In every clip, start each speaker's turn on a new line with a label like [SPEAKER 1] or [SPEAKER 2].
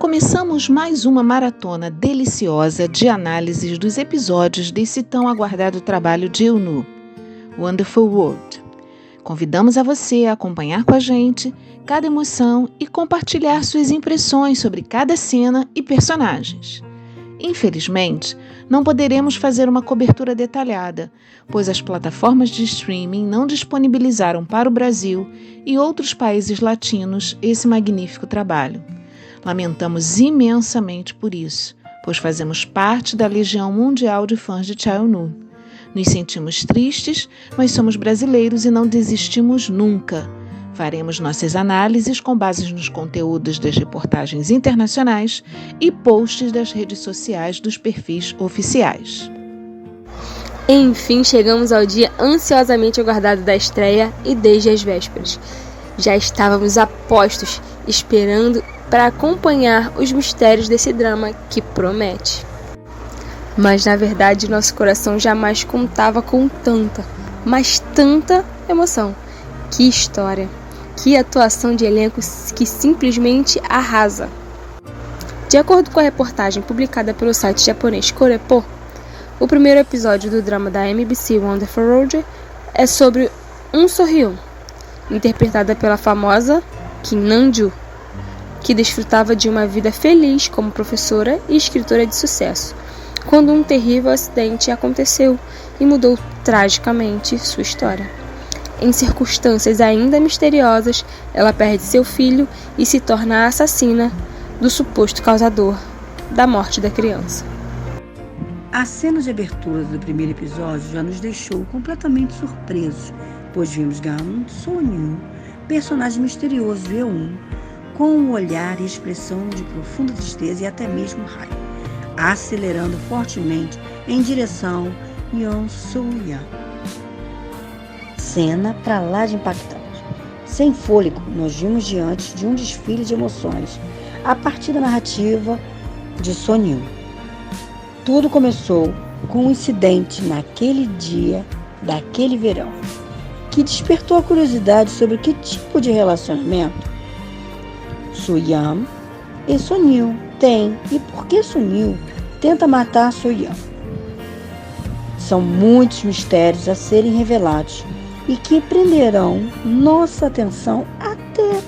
[SPEAKER 1] Começamos mais uma maratona deliciosa de análises dos episódios desse tão aguardado trabalho de Eun-woo, Wonderful World. Convidamos a você a acompanhar com a gente cada emoção e compartilhar suas impressões sobre cada cena e personagens. Infelizmente, não poderemos fazer uma cobertura detalhada, pois as plataformas de streaming não disponibilizaram para o Brasil e outros países latinos esse magnífico trabalho. Lamentamos imensamente por isso, pois fazemos parte da legião mundial de fãs de Cha Eun-woo. Nos sentimos tristes, mas somos brasileiros e não desistimos nunca. Faremos nossas análises com base nos conteúdos das reportagens internacionais e posts das redes sociais dos perfis oficiais.
[SPEAKER 2] Enfim, chegamos ao dia ansiosamente aguardado da estreia e desde as vésperas. Já estávamos a postos, esperando para acompanhar os mistérios desse drama que promete. Mas na verdade nosso coração jamais contava com tanta, mas tanta emoção. Que história! Que atuação de elenco que simplesmente arrasa! De acordo com a reportagem publicada pelo site japonês Korepo, o primeiro episódio do drama da MBC Wonderful World é sobre So-hyun, interpretada pela famosa Kim Nam-joo, que desfrutava de uma vida feliz como professora e escritora de sucesso, quando um terrível acidente aconteceu e mudou tragicamente sua história. Em circunstâncias ainda misteriosas, ela perde seu filho e se torna a assassina do suposto causador da morte da criança.
[SPEAKER 3] A cena de abertura do primeiro episódio já nos deixou completamente surpresos, pois vimos Ga-eun So-hyun, personagem misterioso de Eun, com um olhar e expressão de profunda tristeza e até mesmo raiva, acelerando fortemente em direção a Yeon So-yeon. Cena pra lá de impactante. Sem fôlego, nós vimos diante de um desfile de emoções, a partir da narrativa de So-hyun. Tudo começou com um incidente naquele dia, daquele verão, que despertou a curiosidade sobre que tipo de relacionamento So-hyun e So-hyun têm e por que So-hyun tenta matar So-hyun. São muitos mistérios a serem revelados e que prenderão nossa atenção até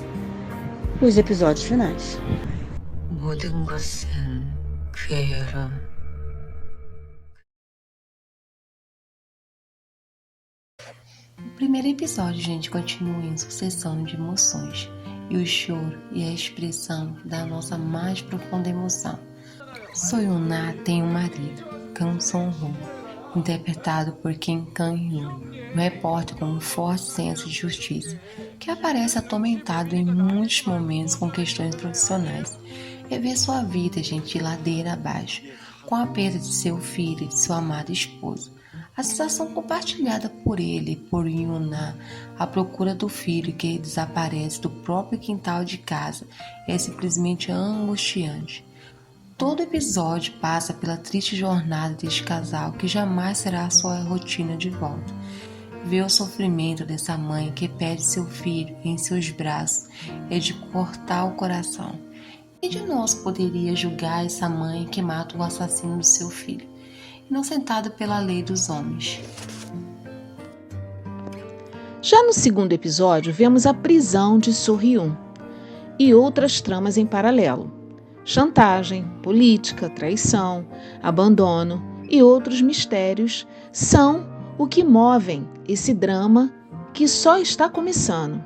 [SPEAKER 3] os episódios finais.
[SPEAKER 4] O primeiro episódio, gente, continua em sucessão de emoções e o choro e a expressão da nossa mais profunda emoção. So-hyun-na tem um marido, Kang Song-ho, interpretado por Kim Kang-hyun, um repórter com um forte senso de justiça, que aparece atormentado em muitos momentos com questões profissionais e vê sua vida, gente, de ladeira abaixo, com a perda de seu filho e de seu amado esposo. A sensação compartilhada por ele e por Yoon-na, a procura do filho que desaparece do próprio quintal de casa, é simplesmente angustiante. Todo episódio passa pela triste jornada deste casal que jamais será a sua rotina de volta. Ver o sofrimento dessa mãe que perde seu filho em seus braços é de cortar o coração. E de nós poderia julgar essa mãe que mata o assassino do seu filho, inocentado pela lei dos homens.
[SPEAKER 1] Já no segundo episódio, vemos a prisão de So-hyun e outras tramas em paralelo. Chantagem, política, traição, abandono e outros mistérios são o que movem esse drama que só está começando.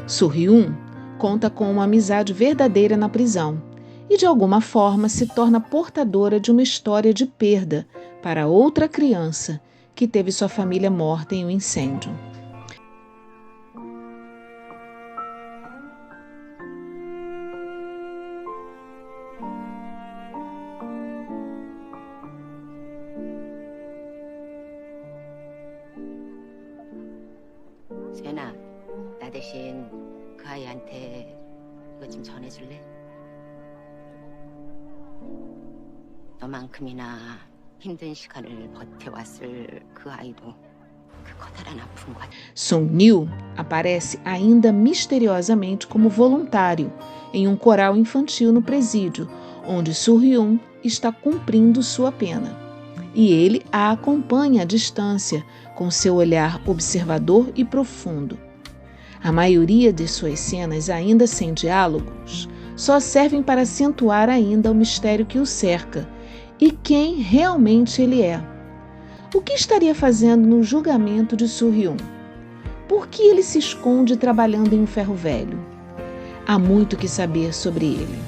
[SPEAKER 1] So-hyun conta com uma amizade verdadeira na prisão e de alguma forma se torna portadora de uma história de perda para outra criança que teve sua família morta em um incêndio.
[SPEAKER 5] 수연아, 나 대신 그 아이한테 이거 좀 전해줄래? 너만큼이나 힘든 시간을 버텨왔을 그 아이도 그 커다란 아픔과
[SPEAKER 1] Sung-nil aparece ainda misteriosamente como voluntário em um coral infantil no presídio, onde Soo-hyun está cumprindo sua pena. E ele a acompanha à distância, com seu olhar observador e profundo. A maioria de suas cenas, ainda sem diálogos, só servem para acentuar ainda o mistério que o cerca e quem realmente ele é. O que estaria fazendo no julgamento de Soo-hyun? Por que ele se esconde trabalhando em um ferro velho? Há muito que saber sobre ele.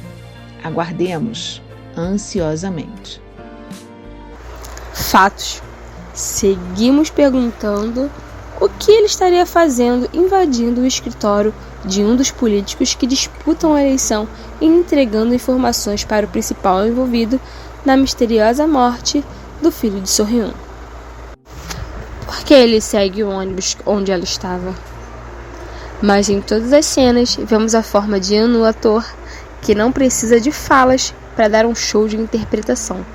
[SPEAKER 1] Aguardemos ansiosamente.
[SPEAKER 2] Fatos. Seguimos perguntando o que ele estaria fazendo invadindo o escritório de um dos políticos que disputam a eleição e entregando informações para o principal envolvido na misteriosa morte do filho de Soo-hyun. Por que ele segue o ônibus onde ela estava? Mas em todas as cenas vemos a forma de Eun-woo, ator, que não precisa de falas para dar um show de interpretação.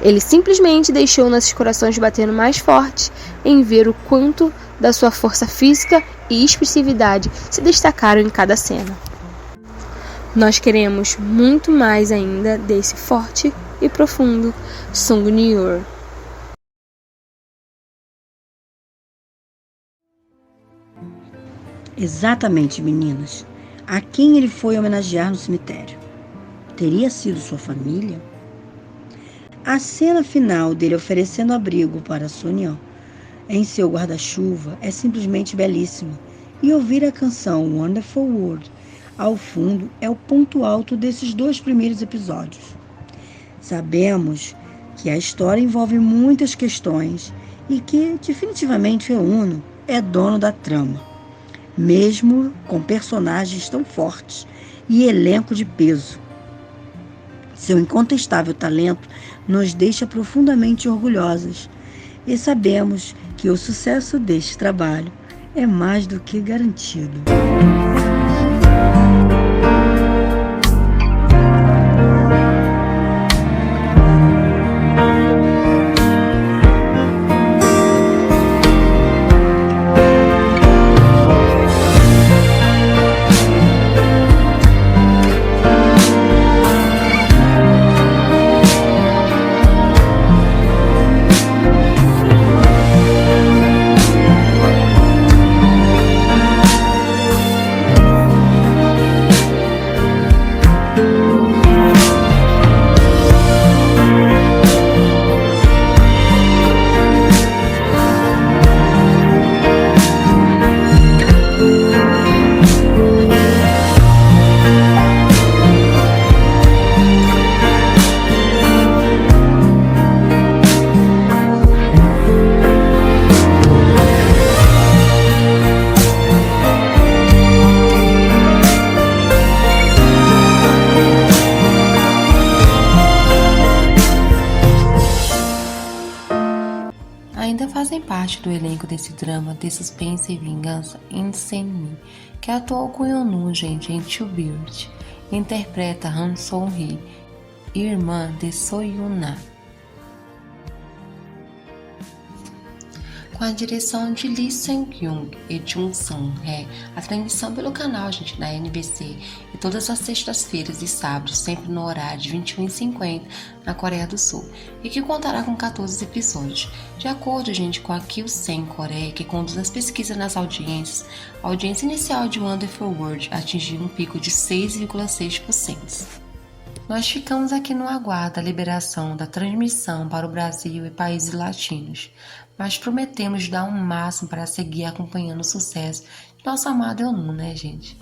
[SPEAKER 2] Ele simplesmente deixou nossos corações batendo mais forte em ver o quanto da sua força física e expressividade se destacaram em cada cena. Nós queremos muito mais ainda desse forte e profundo Sung-Nyeol.
[SPEAKER 3] Exatamente, meninas. A quem ele foi homenagear no cemitério? Teria sido sua família? A cena final dele oferecendo abrigo para Soo-hyun em seu guarda-chuva é simplesmente belíssima. E ouvir a canção Wonderful World ao fundo é o ponto alto desses 2 primeiros episódios. Sabemos que a história envolve muitas questões e que, definitivamente, Eun-woo é dono da trama, mesmo com personagens tão fortes e elenco de peso. Seu incontestável talento nos deixa profundamente orgulhosas e sabemos que o sucesso deste trabalho é mais do que garantido.
[SPEAKER 4] Ainda fazem parte do elenco desse drama de suspense e vingança In-Sen-mi, que atuou com Eun-woo, gente, em To Build. Interpreta Han Soo-hee, irmã de Soo-hyun-na. Com a direção de Lee Seung-kyung e Jung Sung-hae, a transmissão pelo canal, gente, da NBC, e todas as sextas-feiras e sábados, sempre no horário de 21h50 na Coreia do Sul, e que contará com 14 episódios. De acordo, gente, com a Kyusen Coreia, que conduz as pesquisas nas audiências, a audiência inicial de Wonderful World atingiu um pico de 6,6%. Nós ficamos aqui no aguardo da liberação da transmissão para o Brasil e países latinos, mas prometemos dar um máximo para seguir acompanhando o sucesso de nosso amado Eun-woo, né, gente?